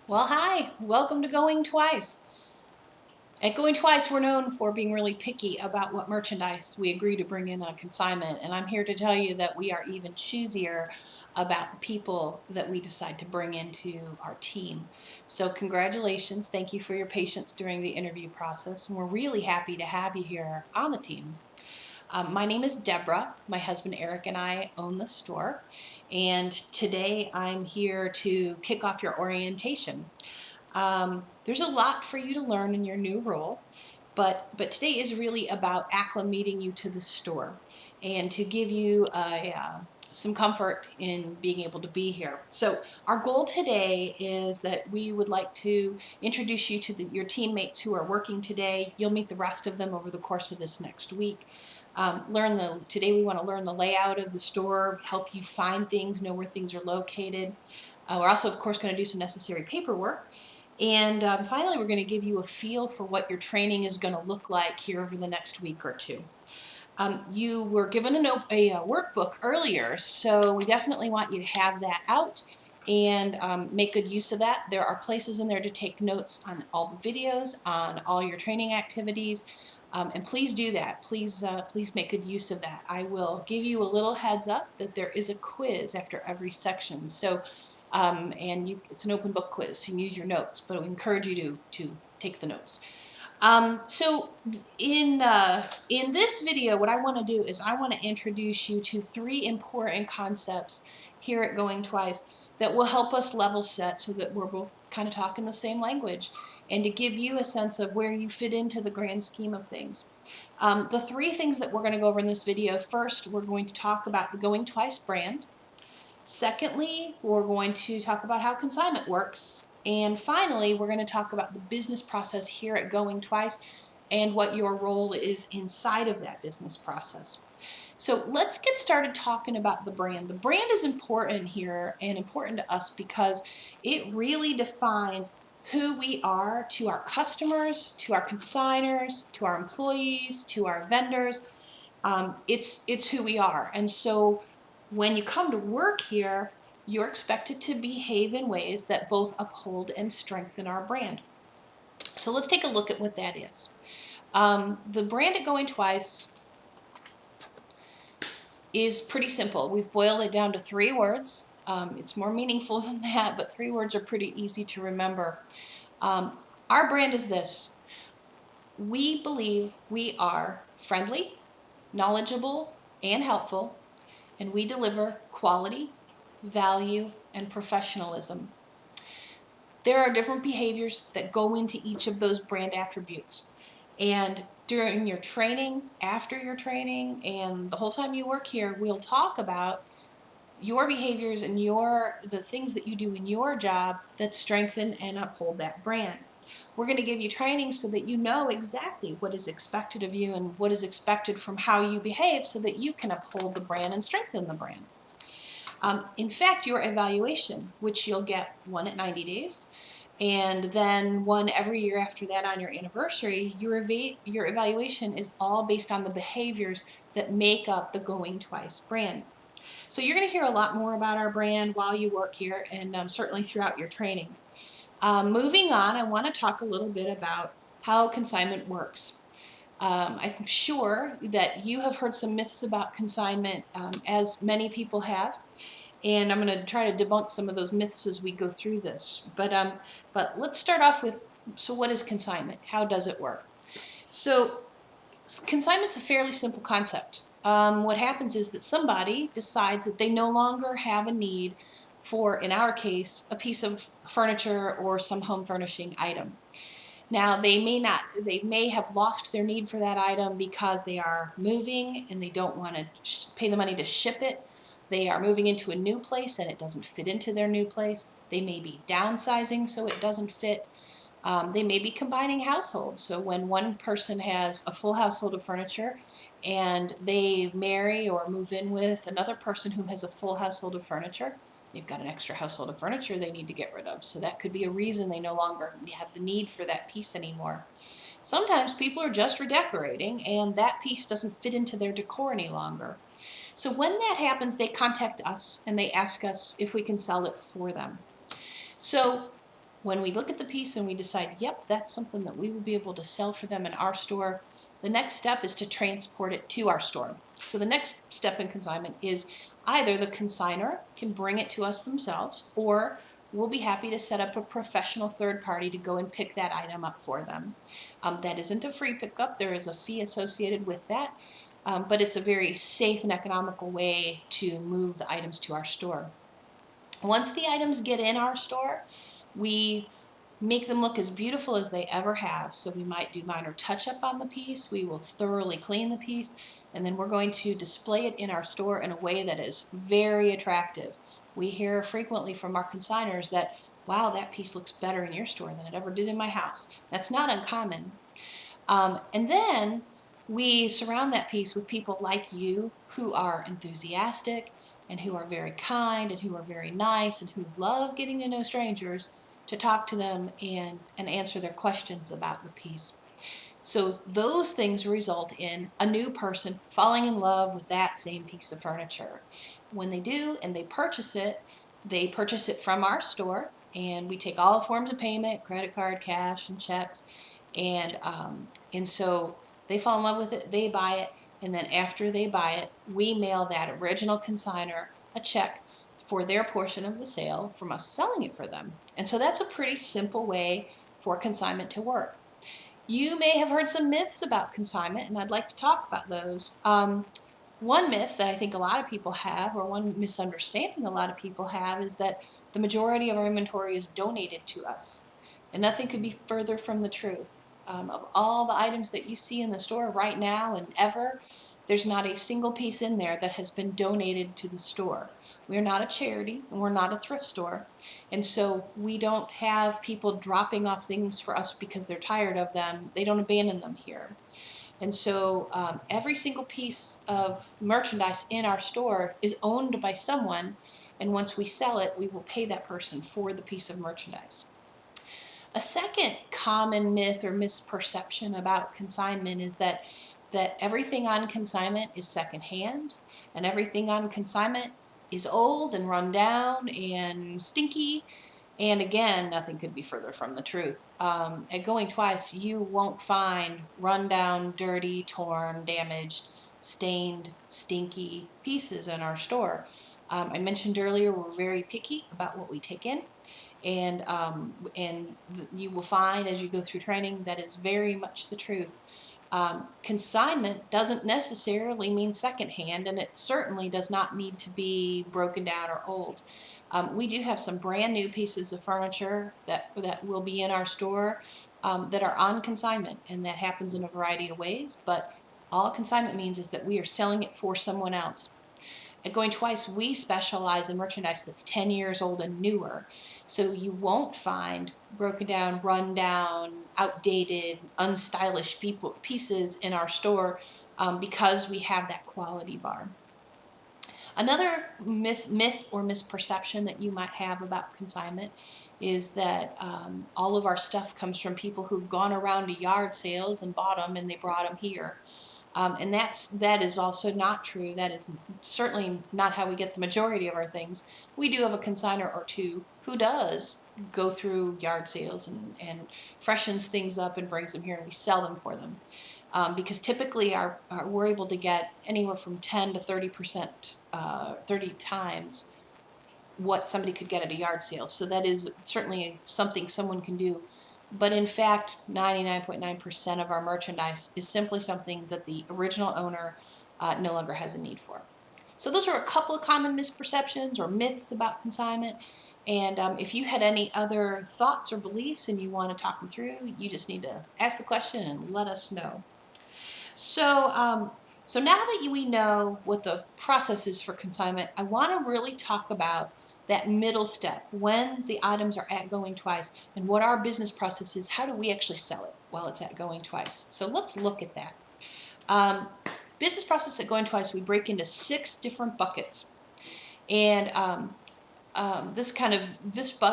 Well, hi, welcome to Going Twice. At Going Twice, we're known for being really picky about what merchandise we agree to bring in on consignment, and I'm here to tell you that we are even choosier about the people that we decide to bring into our team. So congratulations, thank you for your patience during the interview process, and we're really happy to have you here on the team. My name is Deborah. My husband Eric and I own the store, and today I'm here to kick off your orientation. There's a lot for you to learn in your new role, but today is really about acclimating you to the store and to give you some comfort in being able to be here. So our goal today is that we would like to introduce you to your teammates who are working today. You'll meet the rest of them over the course of this next week. Today we want to learn the layout of the store, help you find things, know where things are located. We're also, of course, going to do some necessary paperwork. And finally, we're going to give you a feel for what your training is going to look like here over the next week or two. You were given a workbook earlier, so we definitely want you to have that out and make good use of that. There are places in there to take notes on all the videos, on all your training activities, and please do that. Please make good use of that. I will give you a little heads up that there is a quiz after every section. So, it's an open book quiz, so you can use your notes, but we encourage you to take the notes. So in this video, what I want to do is I want to introduce you to three important concepts here at Going Twice that will help us level set so that we're both kind of talking the same language and to give you a sense of where you fit into the grand scheme of things. The three things that we're going to go over in this video: first, we're going to talk about the Going Twice brand. Secondly, we're going to talk about how consignment works. And finally, we're going to talk about the business process here at Going Twice and what your role is inside of that business process. So let's get started talking about the brand. The brand is important here and important to us because it really defines who we are to our customers, to our consigners, to our employees, to our vendors. It's who we are. And so when you come to work here, you're expected to behave in ways that both uphold and strengthen our brand. So let's take a look at what that is. The brand at Going Twice is pretty simple. We've boiled it down to three words. It's more meaningful than that, but three words are pretty easy to remember. Our brand is this: we believe we are friendly, knowledgeable, and helpful, and we deliver quality, value, and professionalism. There are different behaviors that go into each of those brand attributes. And during your training, after your training, and the whole time you work here, we'll talk about your behaviors and the things that you do in your job that strengthen and uphold that brand. We're going to give you training so that you know exactly what is expected of you and what is expected from how you behave so that you can uphold the brand and strengthen the brand. In fact, your evaluation, which you'll get one at 90 days, and then one every year after that on your anniversary, your evaluation is all based on the behaviors that make up the Going Twice brand. So you're going to hear a lot more about our brand while you work here and certainly throughout your training. Moving on, I want to talk a little bit about how consignment works. I'm sure that you have heard some myths about consignment, as many people have, and I'm going to try to debunk some of those myths as we go through this. But let's start off with, so what is consignment? How does it work? So consignment's a fairly simple concept. What happens is that somebody decides that they no longer have a need for, in our case, a piece of furniture or some home furnishing item. Now, they may have lost their need for that item because they are moving and they don't want to pay the money to ship it. They are moving into a new place and it doesn't fit into their new place. They may be downsizing so it doesn't fit. They may be combining households. So when one person has a full household of furniture and they marry or move in with another person who has a full household of furniture, they've got an extra household of furniture they need to get rid of. So that could be a reason they no longer have the need for that piece anymore. Sometimes people are just redecorating and that piece doesn't fit into their decor any longer. So when that happens, they contact us and they ask us if we can sell it for them. So When we look at the piece and we decide, yep, that's something that we will be able to sell for them in our store, the next step is to transport it to our store. So the next step in consignment is either the consignor can bring it to us themselves, or we'll be happy to set up a professional third party to go and pick that item up for them. That isn't a free pickup. There is a fee associated with that, but it's a very safe and economical way to move the items to our store. Once the items get in our store, we make them look as beautiful as they ever have. So we might do minor touch-up on the piece, we will thoroughly clean the piece, and then we're going to display it in our store in a way that is very attractive. We hear frequently from our consigners that, wow, that piece looks better in your store than it ever did in my house. That's not uncommon. And then we surround that piece with people like you who are enthusiastic and who are very kind and who are very nice and who love getting to know strangers, to talk to them and answer their questions about the piece. So those things result in a new person falling in love with that same piece of furniture. When they do and they purchase it from our store, and we take all forms of payment, credit card, cash, and checks, and so they fall in love with it, they buy it, and then after they buy it, we mail that original consignor a check for their portion of the sale from us selling it for them. And so that's a pretty simple way for consignment to work. You may have heard some myths about consignment, and I'd like to talk about those. One myth that I think a lot of people have, or one misunderstanding a lot of people have, is that the majority of our inventory is donated to us. And nothing could be further from the truth. Of all the items that you see in the store right now and ever, there's not a single piece in there that has been donated to the store. We're not a charity, and we're not a thrift store, and so we don't have people dropping off things for us because they're tired of them. They don't abandon them here. And so every single piece of merchandise in our store is owned by someone, and once we sell it, we will pay that person for the piece of merchandise. A second common myth or misperception about consignment is that everything on consignment is secondhand, and everything on consignment is old and run down and stinky. And again, nothing could be further from the truth. At GoingTwice, you won't find run down, dirty, torn, damaged, stained, stinky pieces in our store. I mentioned earlier we're very picky about what we take in. And you will find as you go through training that is very much the truth. Consignment doesn't necessarily mean secondhand, and it certainly does not need to be broken down or old. We do have some brand new pieces of furniture that will be in our store that are on consignment, and that happens in a variety of ways, but all consignment means is that we are selling it for someone else. At GoingTwice, we specialize in merchandise that's 10 years old and newer. So you won't find broken down, run down, outdated, unstylish pieces in our store because we have that quality bar. Another myth or misperception that you might have about consignment is that all of our stuff comes from people who've gone around to yard sales and bought them and they brought them here. And that is also not true. That is certainly not how we get the majority of our things. We do have a consignor or two who does go through yard sales and freshens things up and brings them here, and we sell them for them. Because typically we're able to get anywhere from 10 to 30%, 30 times what somebody could get at a yard sale. So that is certainly something someone can do. But in fact, 99.9% of our merchandise is simply something that the original owner no longer has a need for. So those are a couple of common misperceptions or myths about consignment. And if you had any other thoughts or beliefs and you want to talk them through, you just need to ask the question and let us know. So, so now that we know what the process is for consignment, I want to really talk about that middle step, when the items are at GoingTwice, and what our business process is. How do we actually sell it while it's at GoingTwice? So let's look at that. Business process at GoingTwice, we break into 6 different buckets. And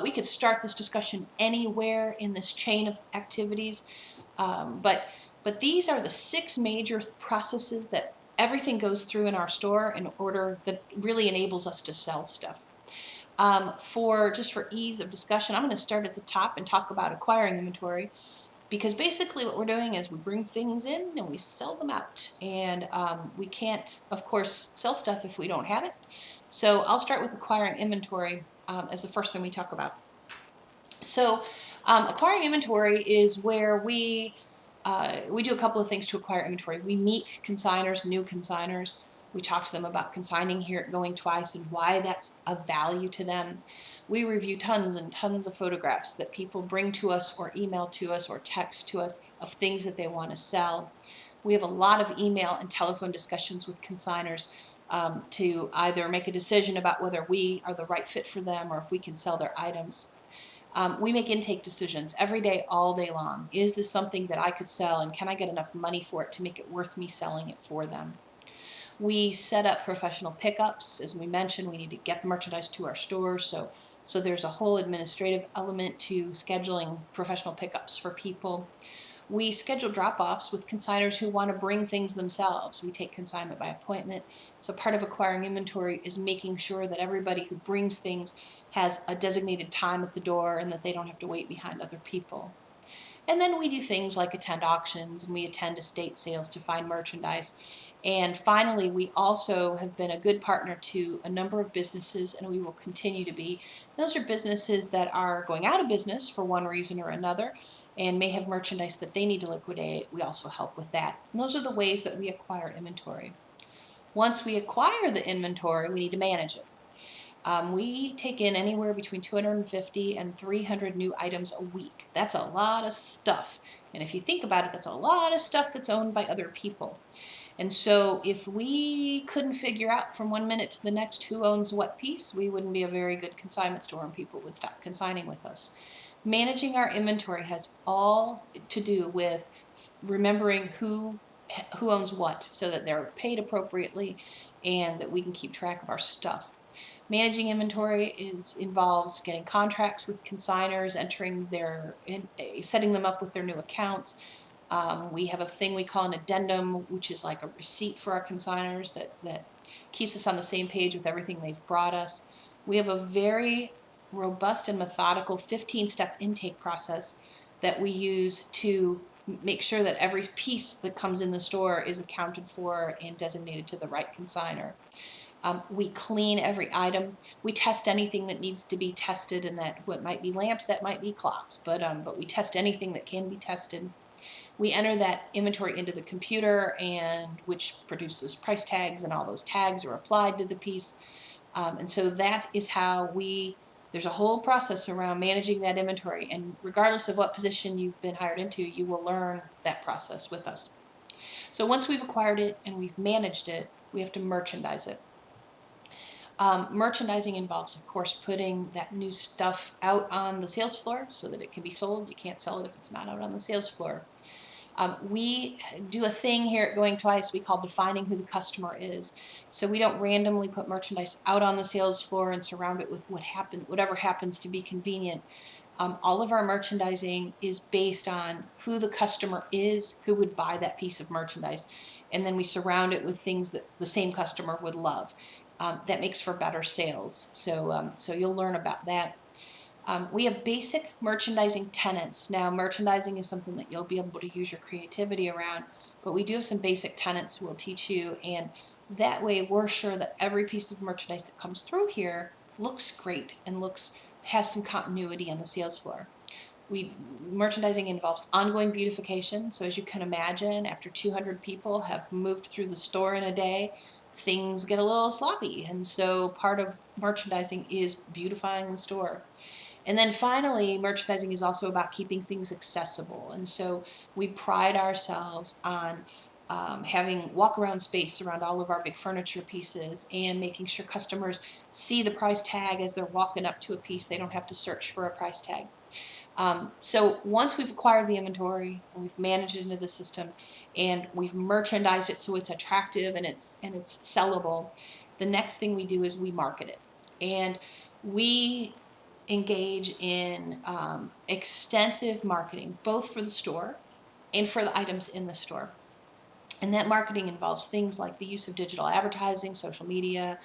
we could start this discussion anywhere in this chain of activities, but these are the 6 major processes that everything goes through in our store in order that really enables us to sell stuff. For ease of discussion, I'm going to start at the top and talk about acquiring inventory, because basically what we're doing is we bring things in and we sell them out, and we can't, of course, sell stuff if we don't have it. So I'll start with acquiring inventory as the first thing we talk about. So acquiring inventory is where we do a couple of things to acquire inventory. We meet consigners, new consigners. We talk to them about consigning here at GoingTwice and why that's of value to them. We review tons and tons of photographs that people bring to us or email to us or text to us of things that they want to sell. We have a lot of email and telephone discussions with consigners to either make a decision about whether we are the right fit for them or if we can sell their items. We make intake decisions every day, all day long. Is this something that I could sell, and can I get enough money for it to make it worth me selling it for them? We set up professional pickups. As we mentioned, we need to get the merchandise to our stores, so there's a whole administrative element to scheduling professional pickups for people. We schedule drop-offs with consigners who want to bring things themselves. We take consignment by appointment. So part of acquiring inventory is making sure that everybody who brings things has a designated time at the door and that they don't have to wait behind other people. And then we do things like attend auctions, and we attend estate sales to find merchandise. And finally, we also have been a good partner to a number of businesses, and we will continue to be. Those are businesses that are going out of business for one reason or another and may have merchandise that they need to liquidate. We also help with that. And those are the ways that we acquire inventory. Once we acquire the inventory, we need to manage it. We take in anywhere between 250 and 300 new items a week. That's a lot of stuff. And if you think about it, that's a lot of stuff that's owned by other people. And so if we couldn't figure out from one minute to the next who owns what piece, we wouldn't be a very good consignment store and people would stop consigning with us. Managing our inventory has all to do with remembering who owns what so that they're paid appropriately and that we can keep track of our stuff. Managing inventory involves getting contracts with consigners, setting them up with their new accounts. We have a thing we call an addendum, which is like a receipt for our consigners that keeps us on the same page with everything they've brought us. We have a very robust and methodical 15-step intake process that we use to make sure that every piece that comes in the store is accounted for and designated to the right consignor. We clean every item. We test anything that needs to be tested, and that what might be lamps, that might be clocks, but we test anything that can be tested. We enter that inventory into the computer, and which produces price tags, and all those tags are applied to the piece. And so that is how there's a whole process around managing that inventory, and regardless of what position you've been hired into, you will learn that process with us. So once we've acquired it and we've managed it, we have to merchandise it. Merchandising involves, of course, putting that new stuff out on the sales floor so that it can be sold. You can't sell it if it's not out on the sales floor. We do a thing here at GoingTwice we call defining who the customer is. So we don't randomly put merchandise out on the sales floor and surround it with whatever happens to be convenient. All of our merchandising is based on who the customer is, who would buy that piece of merchandise, and then we surround it with things that the same customer would love. That makes for better sales. So you'll learn about that. We have basic merchandising tenets. Now, merchandising is something that you'll be able to use your creativity around, but we do have some basic tenets we'll teach you, and that way we're sure that every piece of merchandise that comes through here looks great and has some continuity on the sales floor. Merchandising involves ongoing beautification. So as you can imagine, after 200 people have moved through the store in a day, things get a little sloppy. And so part of merchandising is beautifying the store. And then finally, merchandising is also about keeping things accessible. And so we pride ourselves on having walk-around space around all of our big furniture pieces and making sure customers see the price tag as they're walking up to a piece. They don't have to search for a price tag. So once we've acquired the inventory and we've managed it into the system and we've merchandised it so it's attractive and it's sellable, the next thing we do is we market it. And we engage in extensive marketing, both for the store and for the items in the store. And that marketing involves things like the use of digital advertising, social media,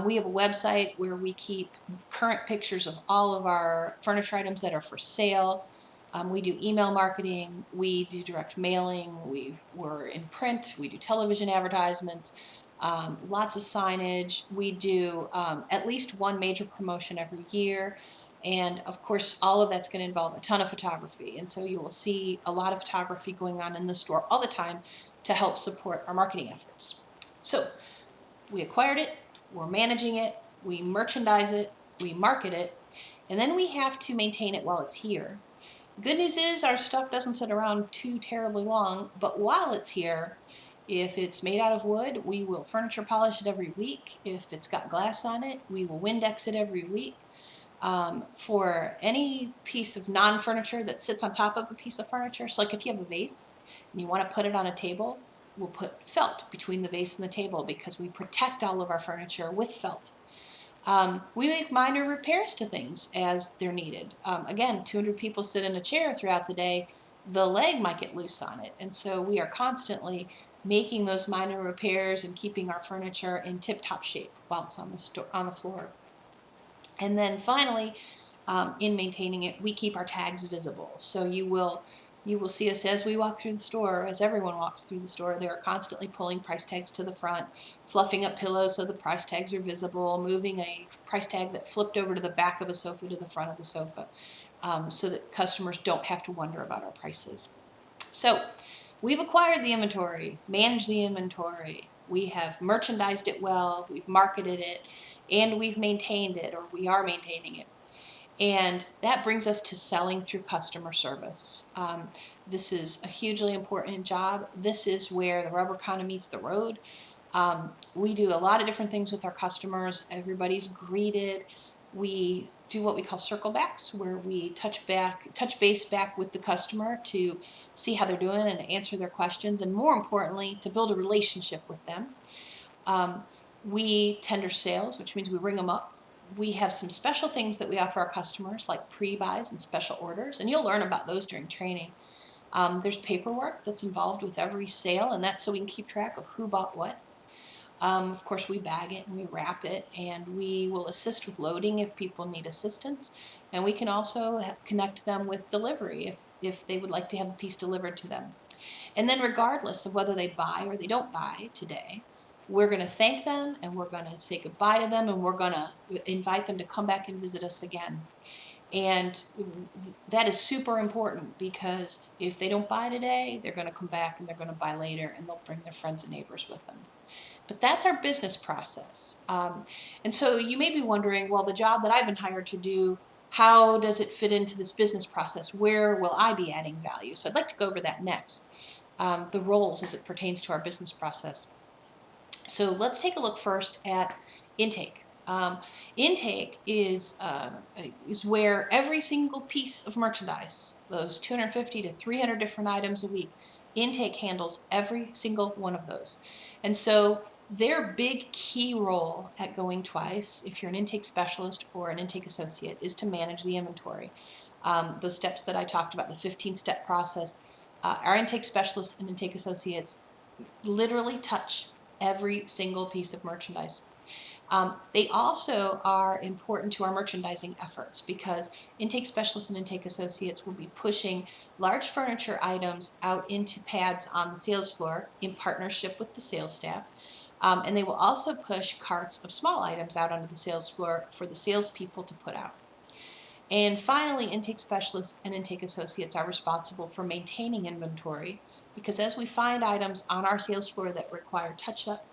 We have a website where we keep current pictures of all of our furniture items that are for sale. We do email marketing, we do direct mailing, we're in print, we do television advertisements, lots of signage. We do at least one major promotion every year. And of course, all of that's going to involve a ton of photography. And so you will see a lot of photography going on in the store all the time to help support our marketing efforts. So we acquired it, we're managing it, we merchandise it, we market it, and then we have to maintain it while it's here. Good news is our stuff doesn't sit around too terribly long, but while it's here, if it's made out of wood, we will furniture polish it every week. If it's got glass on it, we will Windex it every week. For any piece of non-furniture that sits on top of a piece of furniture, so like if you have a vase and you want to put it on a table, we'll put felt between the vase and the table because we protect all of our furniture with felt. We make minor repairs to things as they're needed. Again, 200 people sit in a chair throughout the day, the leg might get loose on it. And so we are constantly making those minor repairs and keeping our furniture in tip-top shape while it's on the floor. And then finally, in maintaining it, we keep our tags visible. So you will see us as we walk through the store, as everyone walks through the store. They're constantly pulling price tags to the front, fluffing up pillows so the price tags are visible, moving a price tag that flipped over to the back of a sofa to the front of the sofa, so that customers don't have to wonder about our prices. So we've acquired the inventory, managed the inventory, we have merchandised it well, we've marketed it, and we've maintained it, or we are maintaining it. And that brings us to selling through customer service. This is a hugely important job. This is where the rubber kind of meets the road. We do a lot of different things with our customers. Everybody's greeted. We do what we call circle backs, where we touch base back with the customer to see how they're doing and answer their questions, and more importantly, to build a relationship with them. We tender sales, which means we ring them up. We have some special things that we offer our customers, like pre-buys and special orders, and you'll learn about those during training. There's paperwork that's involved with every sale, and that's so we can keep track of who bought what. Of course, we bag it and we wrap it, and we will assist with loading if people need assistance, and we can also connect them with delivery if they would like to have the piece delivered to them. And then regardless of whether they buy or they don't buy today, we're going to thank them, and we're going to say goodbye to them, and we're going to invite them to come back and visit us again. And that is super important, because if they don't buy today, they're going to come back and they're going to buy later, and they'll bring their friends and neighbors with them. But that's our business process. And so you may be wondering, well, the job that I've been hired to do, how does it fit into this business process? Where will I be adding value? So I'd like to go over that next, the roles as it pertains to our business process. So let's take a look first at intake. Intake is where every single piece of merchandise, those 250 to 300 different items a week, intake handles every single one of those. And so their big key role at GoingTwice, if you're an intake specialist or an intake associate, is to manage the inventory. Those steps that I talked about, the 15-step process, our intake specialists and intake associates literally touch every single piece of merchandise. They also are important to our merchandising efforts, because intake specialists and intake associates will be pushing large furniture items out into pads on the sales floor in partnership with the sales staff. And they will also push carts of small items out onto the sales floor for the salespeople to put out. And finally, intake specialists and intake associates are responsible for maintaining inventory, because as we find items on our sales floor that require touch-up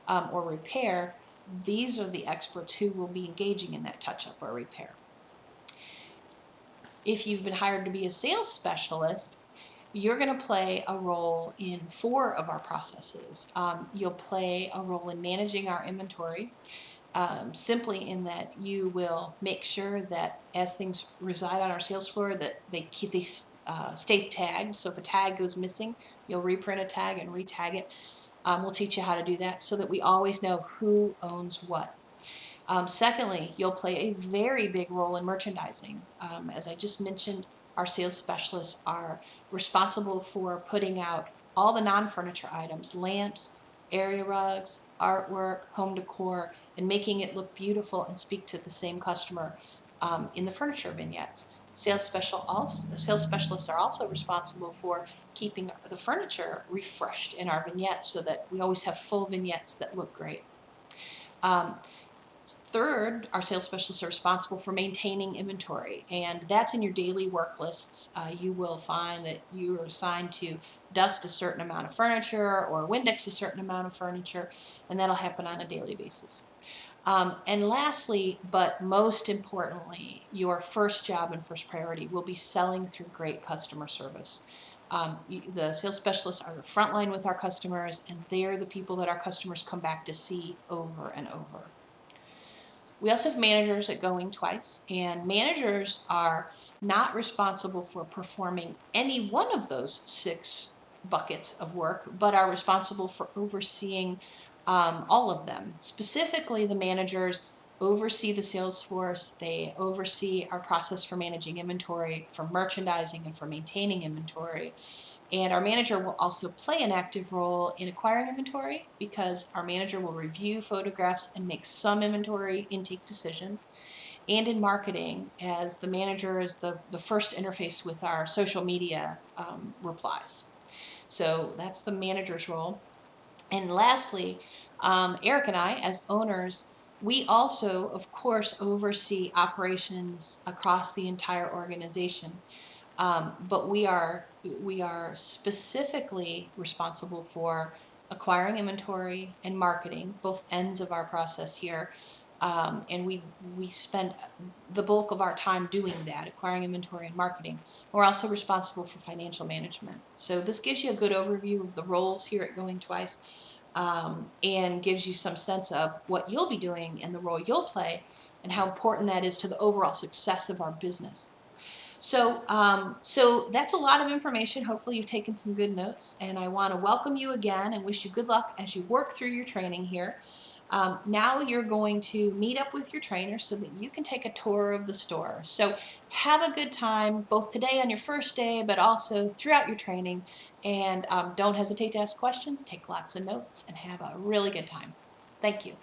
or repair, these are the experts who will be engaging in that touch-up or repair. If you've been hired to be a sales specialist, you're going to play a role in 4 of our processes. You'll play a role in managing our inventory, simply in that you will make sure that as things reside on our sales floor, that they stay tagged. So if a tag goes missing, you'll reprint a tag and retag it. We'll teach you how to do that so that we always know who owns what. Secondly, you'll play a very big role in merchandising. As I just mentioned, our sales specialists are responsible for putting out all the non-furniture items, lamps, area rugs, artwork, home decor, and making it look beautiful and speak to the same customer in the furniture vignettes. Sales specialists are also responsible for keeping the furniture refreshed in our vignettes so that we always have full vignettes that look great. Third, our sales specialists are responsible for maintaining inventory, and that's in your daily work lists. You will find that you are assigned to dust a certain amount of furniture or Windex a certain amount of furniture, and that'll happen on a daily basis. And lastly, but most importantly, your first job and first priority will be selling through great customer service. The sales specialists are the front line with our customers, and they're the people that our customers come back to see over and over. We also have managers at GoingTwice, and managers are not responsible for performing any one of those 6 buckets of work, but are responsible for overseeing all of them. Specifically, the managers oversee the sales force, they oversee our process for managing inventory, for merchandising, and for maintaining inventory. And our manager will also play an active role in acquiring inventory because our manager will review photographs and make some inventory intake decisions. And in marketing, as the manager is the first interface with our social media replies. So that's the manager's role. And lastly, Eric and I, as owners, we also, of course, oversee operations across the entire organization. But we are specifically responsible for acquiring inventory and marketing, both ends of our process here. And we spend the bulk of our time doing that, acquiring inventory and marketing. We're also responsible for financial management. So this gives you a good overview of the roles here at GoingTwice, and gives you some sense of what you'll be doing and the role you'll play and how important that is to the overall success of our business. So that's a lot of information. Hopefully you've taken some good notes, and I want to welcome you again and wish you good luck as you work through your training here. Now you're going to meet up with your trainer so that you can take a tour of the store. So have a good time, both today on your first day, but also throughout your training. And don't hesitate to ask questions, take lots of notes, and have a really good time. Thank you.